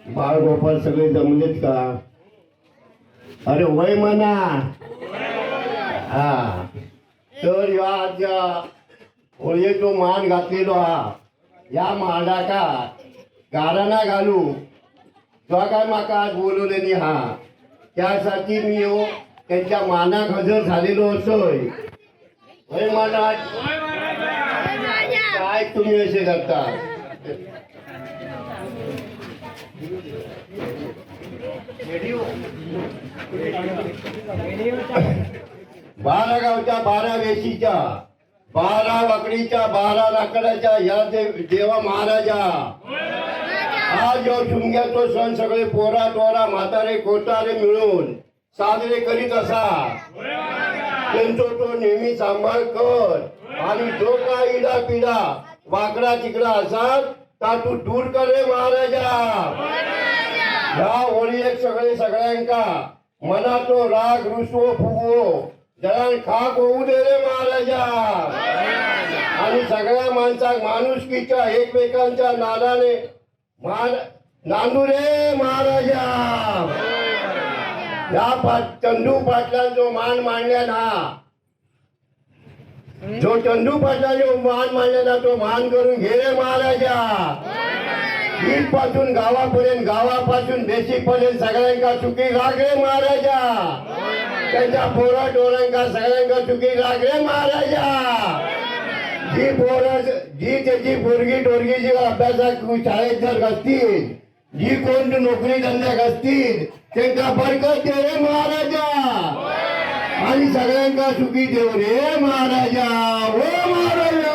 बाळ गोपाल सगळे जमलेत का? अरे वय म्हणा. हा तर या होळी तो मान घातलेलो हा या मांडाका गाराना घालू तो काय माका आज बोलवलेली हा त्यासाठी मी त्यांच्या मानाक हजर झालेलो असोय. वय म्हणा काय तुम्ही असे करता? बारा गावच्या 12 वेशीच्या 12 वाकडीच्या 12 लाकडाच्या या देवा महाराजा हा जो शुंग्याचो सण सगळे पोरा टोरा म्हातारे कोतारे मिळून साजरे करीत असा त्यांचा तो नेहमी सांभाळ कर आणि जो काय इडा पिडा वाकडा तिकडा असाल ता तू दूर कर रे महाराजा. ह्या होळीक सगळे सगळ्यांका मनाचो राग रुसवो फुगवो जळण खाक होऊ दे रे महाराजा. आणि सगळ्या माणसाक माणुसकीच्या एकमेकांच्या नादाने नांदू रे महाराजा. या चंदू पाटलांचो मान मांडल्यान हा जो चंदू पाटलांचो मान मांडल्यान तो मान करून घे रे महाराजा. इथपासून गावापर्यंत गावापासून देशीपर्यंत सगळ्यांका सुखी राख रे महाराजा. त्यांच्या पोरा टोरांका सगळ्यांका सुखी राख रे महाराजा. जी पोरं जी त्याची पोरगी टोरगी जी अभ्यासाक शाळेत जर असतील जी कोण नोकरी धंद्याक असतील त्यांना बरकत दे रे महाराजा. आणि सगळ्यांका सुखी देव रे महाराजा. ओ महाराजा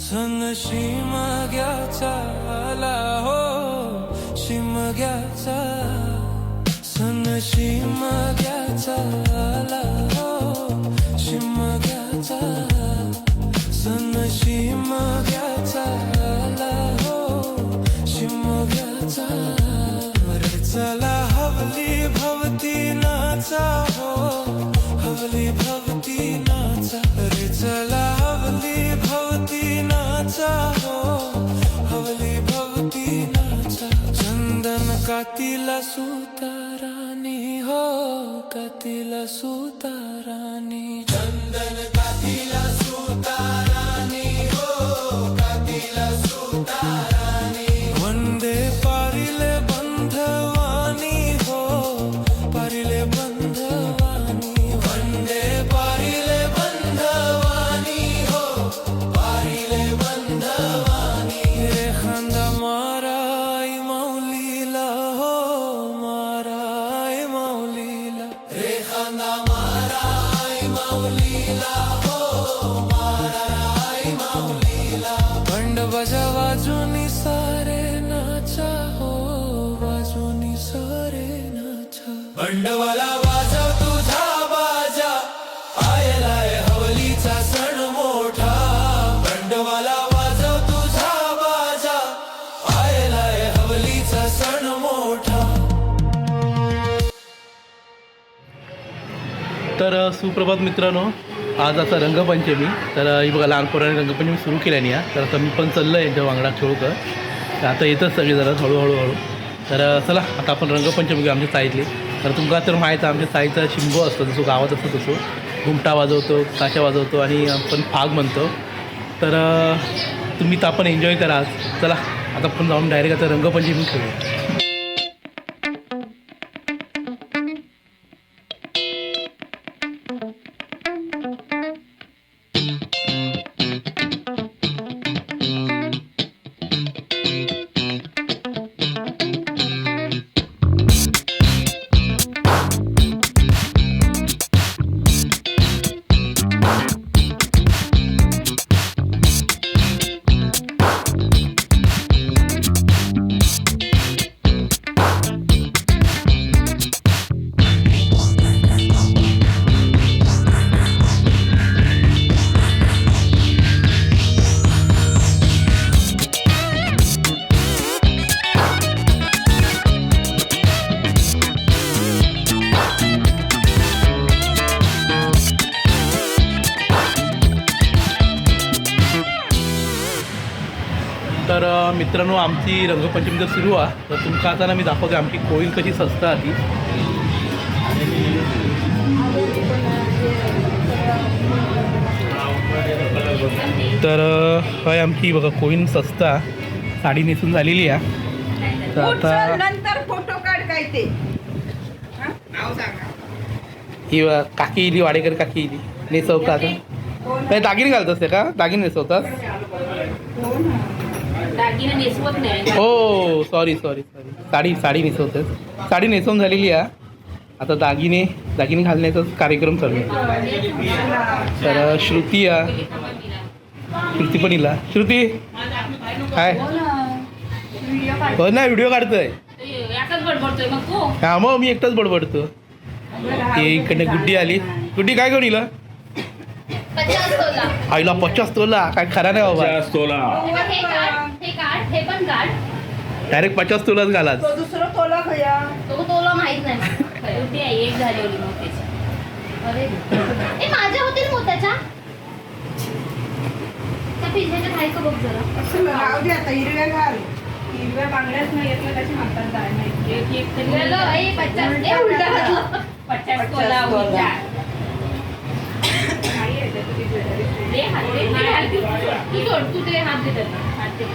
सन शिमग्याचा आला हो शिमग्याचा सन शिमग्याचा आला हो शिमग्याचा सन शिमग्याचा आला हो शिमग्याचा. रे चला हवली भवती नाचा हो हवली भवती नाचा. रे चला हवली भवती नाचा हो हवली भवती नाचा. चंदन कातीला सुतारानी हो कातीला सुतारानी. चंदन कातीला सुतारानी हो कातीला सुतारानी. वंदे पारिले बंधवानी हो पारिले बंधवानी. वंदे पारिले बंधवानी हो पारिले बंधवानी. एखादा माराय माऊलीला हो माराय माऊलीला. एखादा माराय माऊलीला हो माराय माऊलीला. बंड बजा वाजूनी सारे नाचा हो वाजूनी सारे नाचा. बंडवाला वाजव तुझा बाजा आयलाय हवलीचा सण मोठा. बंडवाला वाजव तुझा बाजा आयलाय हवलीचा सण मोठा. तर सुप्रभात मित्रांनो, आज आता रंगपंचमी. तर ही बघा लहान पोरांनी रंगपंचमी सुरू केल्याने या. तर आता मी पण चाललो आहे यांच्या वांगडा खेळू. तर आता येतच सगळे जरा हळूहळू. तर चला आता आपण रंगपंचमी घेऊ आमच्या साईतली. तर तुमका तर माहीत आहे आमच्या साईचा शिंबो असतो जसं गावात असतो तसं घुमटा वाजवतो ताशा वाजवतो आणि आपण फाग म्हणतो. तर तुम्ही तर आपण एन्जॉय करा आज. चला आता आपण जाऊन डायरेक्ट आता रंगपंचमी खेळू. तर मित्रांनो आमची रंगपंचमी जर सुरू आहे तर तुमका आता मी दाखवते आमची कोळी कशी स्वस्त आहे ती. तर हय आमची बघा कोळीन स्वस्त साडी नेसून झालेली आहे. तर आता नंतर फोटो काढ काय ते नाव सांगा. ही काकी इली वाडेकर काकी इली नेसवता आता काय दागिने घालत असते का? दागिने नेसवतात? दागिने नेसवत नाही. हो सॉरी सॉरी सॉरी साडी नेसवतात. साडी नेसवून झालेली आहे. आता दागिने घालण्याचा कार्यक्रम चालू आहे. तर श्रुती पण इला. श्रुती काय हो ना व्हिडिओ काढतोय. एकच बडबडतोय मग तू. हा मग मी एकटाच बडबडतो. ते इकडनं गुड्डी आली. गुड्डी काय घेऊन इला? 50 तोला. आईला 50 तोला काय खरा नाही बाबा. हे काढ हे पण काढ. डायरेक्ट 50 तोलाच घालाच. तो दुसरा तोला खया तो तोला माहित नाही. ते एक झाली होती मोत्याची. अरे ए माझ्या होतील मोत्याच्या. त्या पिझ्झाच्या खायचं बघ जरा. असं राहू दे आता हिरव्या घाल. हिरव्या बांगड्याच नाही येत कशी म्हणतात काय नाही. एक तरी 50 ए उलटा घातलं. 50 तोला उलटा. दे हात दे. तू सोड तू ते हात दे त्यांना. हात दे.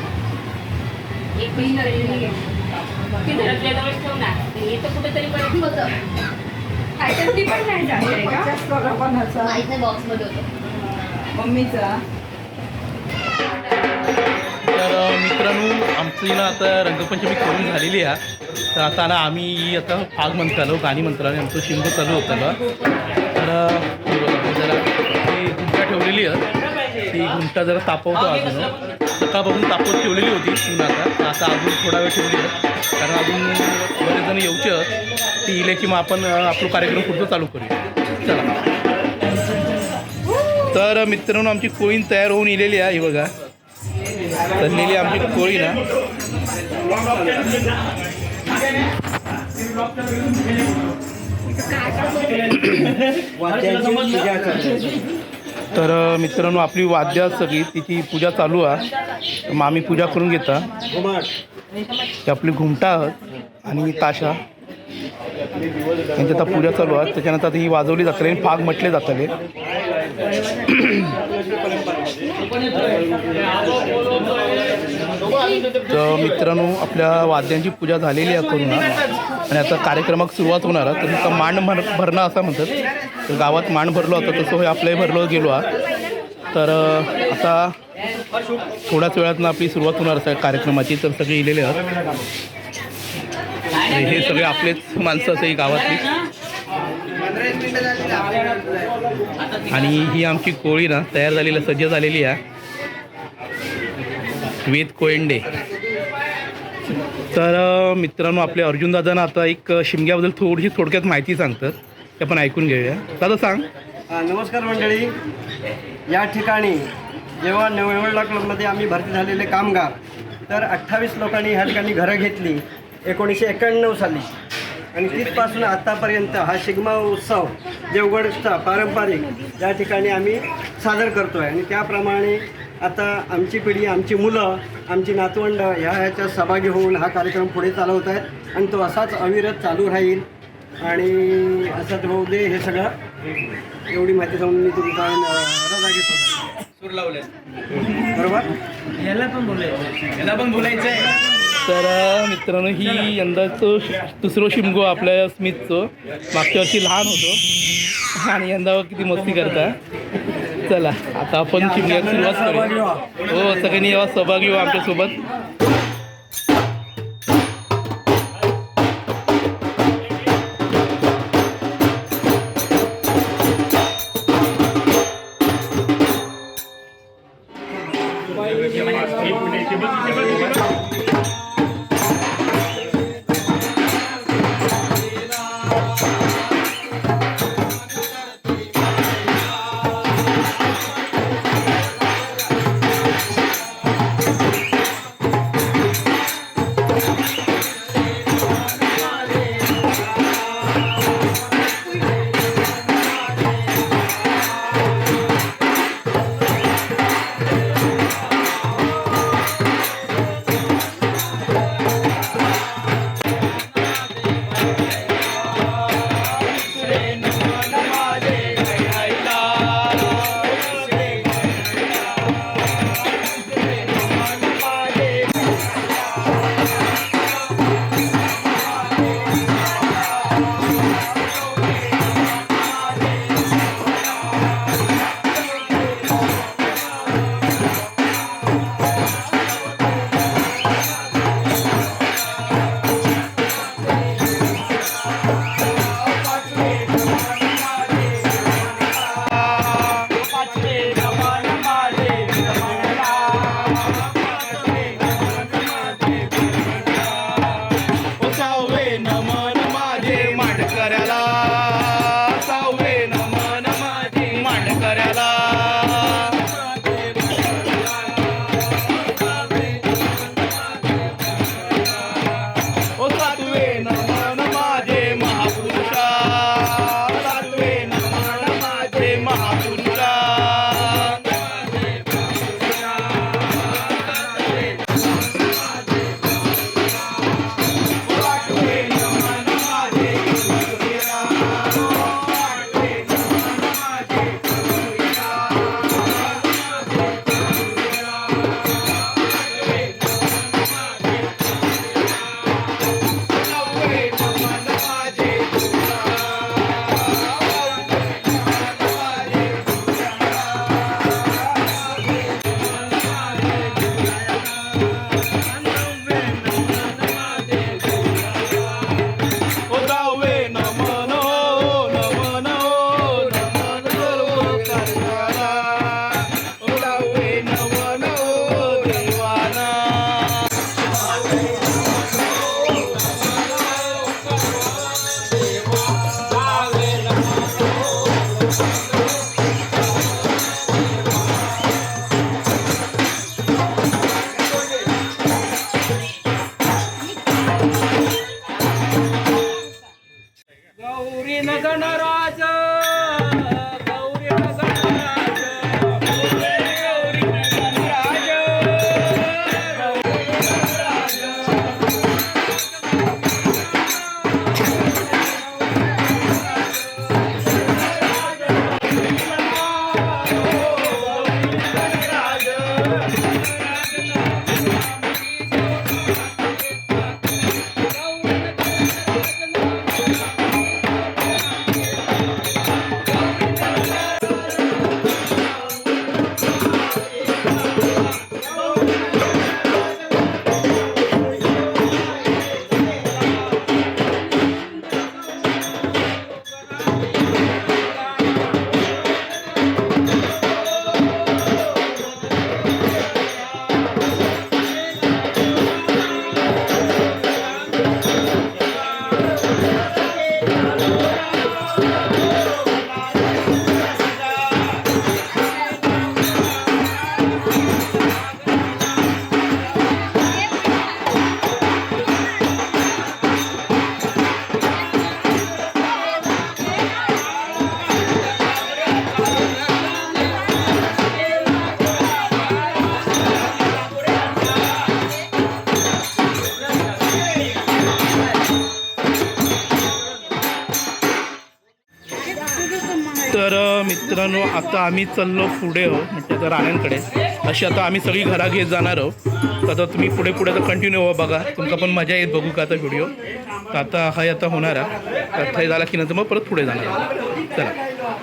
एक महिना राहिली. ती घरातल्या जवळ ठेव ना. हे तर कुठेतरी परत होतं. ती पण नाही जाते का? 50 तोला कोणाचा? माहित नाही बॉक्स मध्ये होतं. मम्मीचा. तर मित्रांनो आमची ना आता रंगपंचमी करून झालेली आहे. तर आता ना आम्ही आता फाग म्हणत आलो गाणी म्हणतो आणि आमचं शिंग चालू होतं. तर हे बघा, मी जरा ती घुमटा ठेवलेली आहे. ती घुमटा जरा तापवतो अजून. सकाळपासून तापवत ठेवलेली होती ऊन. आता अजून थोडा वेळ ठेवली आहे कारण अजून बरेच जण येऊचे आहेत. ती इले की मग आपण आपला कार्यक्रम पुढचं चालू करूया. चला. तर मित्रांनो आमची कोळीन तयार होऊन इलेली आहे. ही बघा चाललेली आमची कोळी ना. तर मित्रांनो आपली वाद्य सगळी तिची पूजा चालू आहे. मग आम्ही पूजा करून घेता. ही आपली घुमटा आहेत आणि ताशा यांची आता पूजा चालू आहे. त्याच्यानंतर आता ही वाजवली जातली आणि फाग म्हटले जातले. तर मित्रांनो आपल्या वाद्यांची पूजा झालेली आहे करून आणि आता कार्यक्रमाक सुरुवात होणार आहे. तर नुसतं मांड भरणं असं म्हणतात. तर गावात मांड भरलो होतं तसं होय आपल्याही भरलो गेलो आहे. तर आता थोड्याच वेळातनं आपली सुरुवात होणार आहे कार्यक्रमाची. तर सगळे इलेले आहेत. हे सगळे आपलेच माणसं असं ही गावातली. आणि ही आमची कोळी ना तयार झालेली सज्ज झालेली आहे. वेद कोयंडे. तर मित्रांनो आपले अर्जुन दादा ना आता एक शिमग्याबद्दल थोडीशी थोडक्यात माहिती सांगतात. ते आपण ऐकून घेऊया. दादा सांग. नमस्कार मंडळी. या ठिकाणी जेव्हा नवेवळा क्लबमध्ये आम्ही भरती झालेले कामगार तर 28 लोकांनी ह्या ठिकाणी घरं घेतली 1991 साली. आणि तिथपासून आत्तापर्यंत हा शिगमा उत्सव देवगडचा पारंपरिक या ठिकाणी आम्ही सादर करतो आहे. आणि त्याप्रमाणे आता आमची पिढी, आमची मुलं, आमची नातवंड ह्याच्यात सहभागी होऊन हा कार्यक्रम पुढे चालवत आहेत. आणि तो असाच अविरत चालू राहील आणि असंच होऊ दे. हे सगळं एवढी माहिती सांगून मी तुमचा रजा घेतो. सूर लावले बरोबर. याला पण बोलायचं आहे. तर मित्रांनो ही यंदाचं दुसरं शिमगो आपल्या स्मिथचं. मागच्या वर्षी लहान होतो आणि यंदा किती मस्ती करता. चला आता आपण शिमग्यात सुरुवात करूया. हो सगळ्यांनी यावा सहभागी हो आमच्यासोबत. मित्रांनो आता आम्ही चाललो पुढे हो म्हणजे आता राण्यांकडे. अशी आता आम्ही सगळी घरा घेत जाणार आहोत. तर आता तुम्ही पुढे पुढे आता कंटिन्यू हो बघा, तुमका पण मजा येत बघू का आता व्हिडिओ. तर आता हा आता होणार आहे. तर हे झाला की नंतर मग परत पुढे जाणार आहे. चला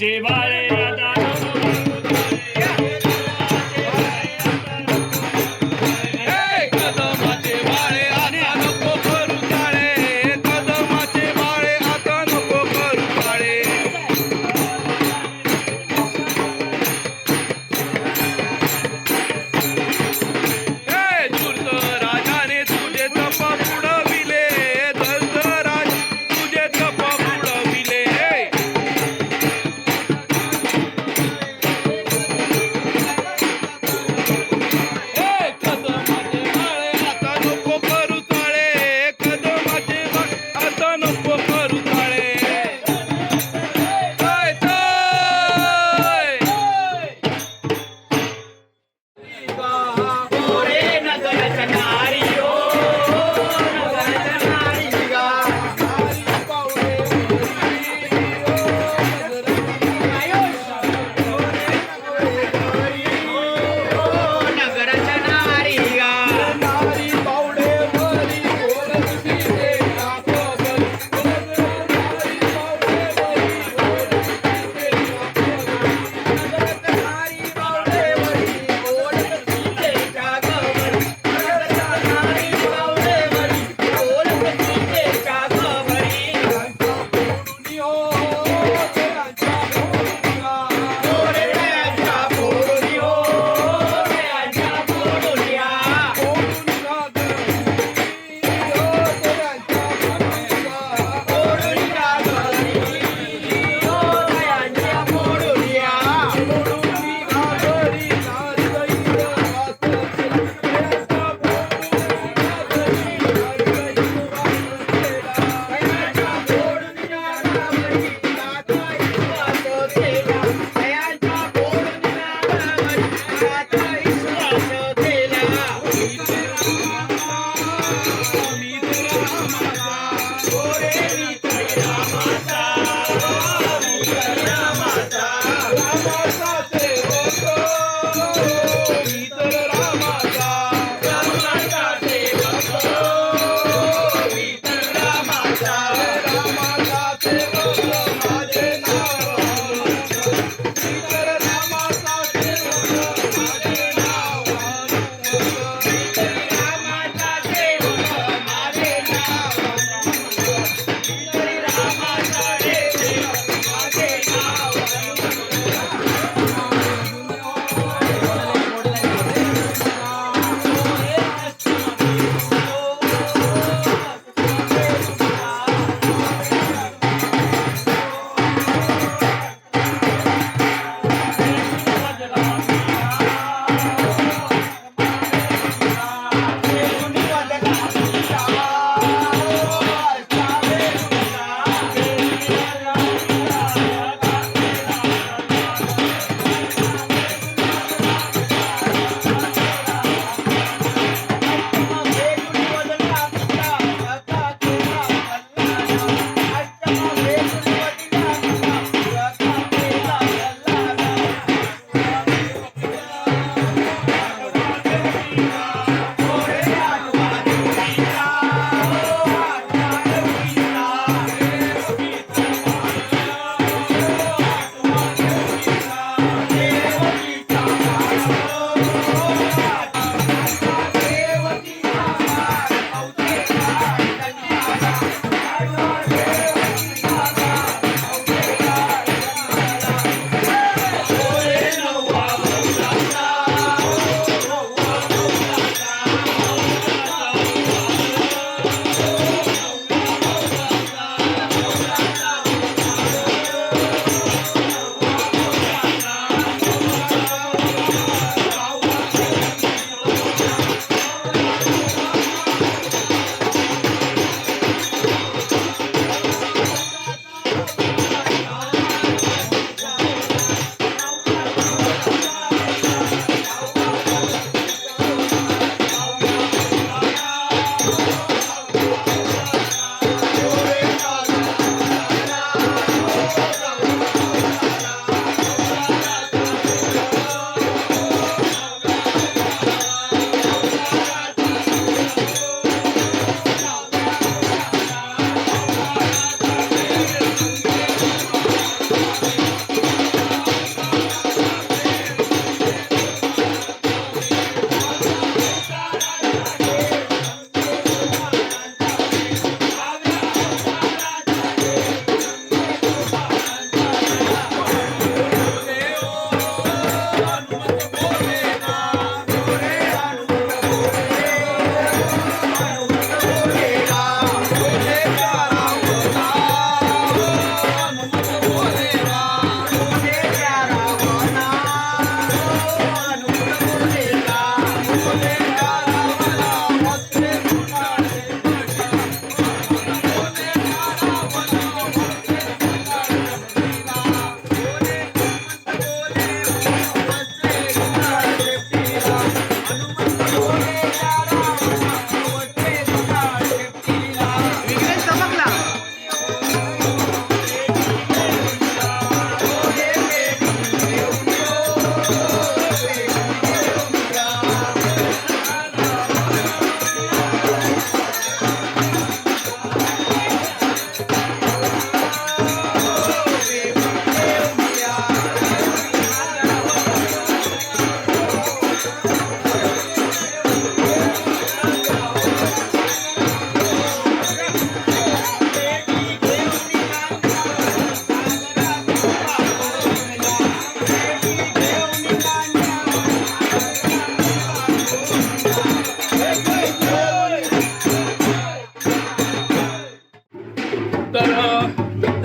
कदमाचे बाळे आता नको करू ताळे. कदमाचे बाळे आता नको करू ताळे. कदमाचे बाळे आता नको करू ताळे. धूर्त राजाने तुझे तप बुडविले. धूर्त राज तुझे तप बुडविले. कदमाचे बाळे आता नको करू ताळे. कदमाचे बाळे आता नको करू ताळे.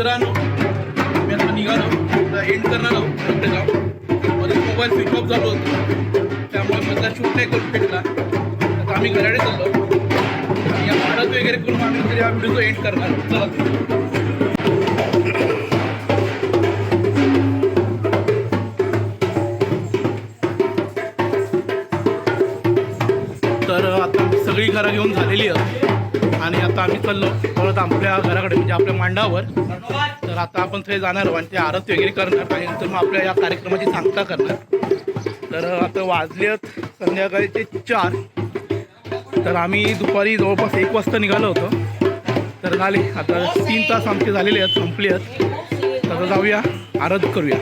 मित्रांनो मी आता निघालो एंड करणार आहोत आपले गाव मध्ये मोबाईल स्विच ऑफ झालो होतो त्यामुळे मधला शूट नाही करून भेटला. आता आम्ही घराकडे चाललो आणि या भारत वगैरे करून आम्ही तरी हा व्हिडिओ एंड करणार. चला तर आता सगळी घरं घेऊन झालेली आहेत आणि आता आम्ही चाललो परत आपल्या घराकडे म्हणजे आपल्या मांडावर. तर आता आपण तिथे जाणार आहोत आणि ते आरती वगैरे करणार आणि नंतर मग आपल्या या कार्यक्रमाची सांगता करणार. तर आता वाजलेत संध्याकाळचे 4. तर आम्ही दुपारी जवळपास 1 वाजता निघालो होतो. तर झाले आता 3 तास आमचे झालेले आहेत, संपले आहेत. तर जाऊया आरती करूया.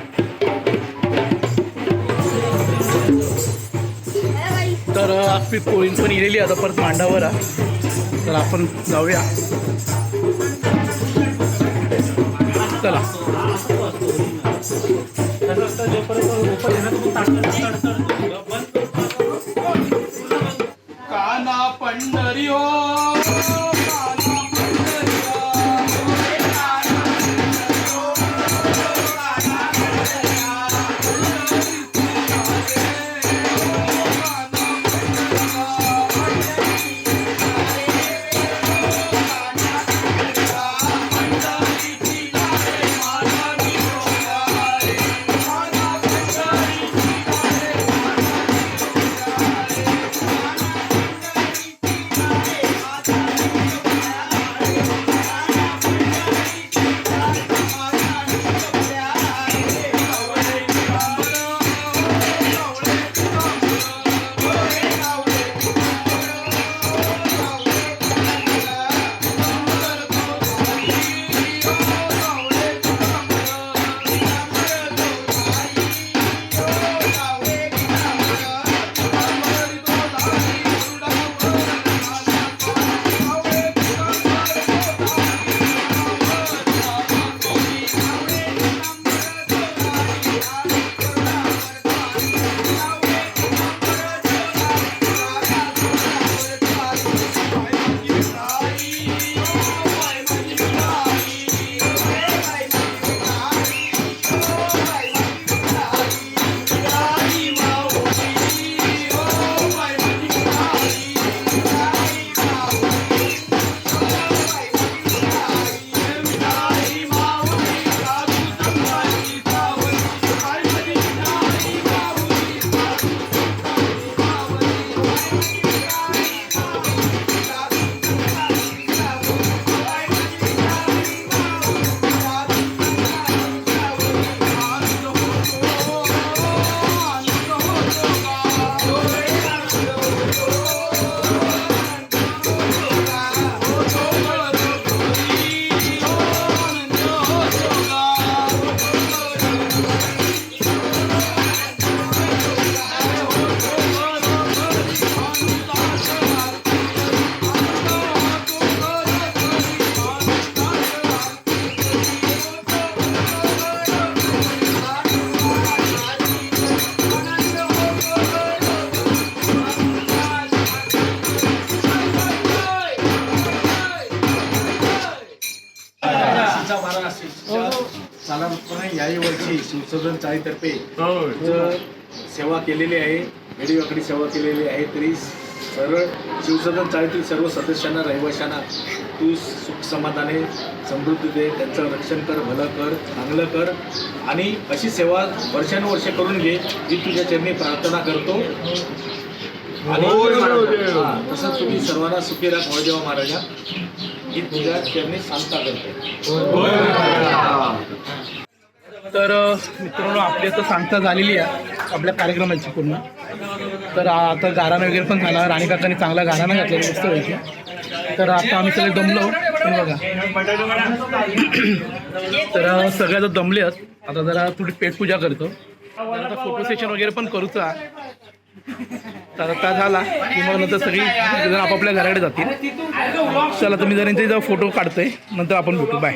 तर आपली पोळी पण इलेली आता परत मांडावर आहे. तर आपण जाऊया चला. काना पंढरी हो सालाप्रमाणे याही वर्षी शिवसदन चाळीतर्फे सेवा केलेली आहे, वेळोवेळी सेवा केलेली आहे. तरी सरळ शिवसदन चाळीतील सर्व सदस्यांना रहिवाशांना तू सुख समाधाने समृद्धी दे, त्यांचं रक्षण कर, भलं कर, चांगलं कर आणि अशी सेवा वर्षानुवर्ष करून घे ही तुझ्या चरणी प्रार्थना करतो. आणि तसंच तुम्ही सर्वांना सुखी राहा वळदेवा महाराजा ही तुझ्या चरणी सांगता करतो. तर मित्रांनो आपली आता सांगता झालेली आहे आपल्या कार्यक्रमाची पूर्ण. तर आता गाराणं वगैरे पण झाला, राणी काकांनी चांगला गाराणं घातलेला मस्त व्हायची. तर आता आम्ही सगळे दमलो बघा. तर सगळ्या जर दमले आहेत आता जरा थोडी पेटपूजा करतो. आता फोटो सेशन वगैरे पण करूचा. तर आता झाला की मग नंतर सगळी जण आपापल्या घराकडे जातील. चला तुम्ही जरा फोटो काढतोय नंतर आपण भेटू. बाय.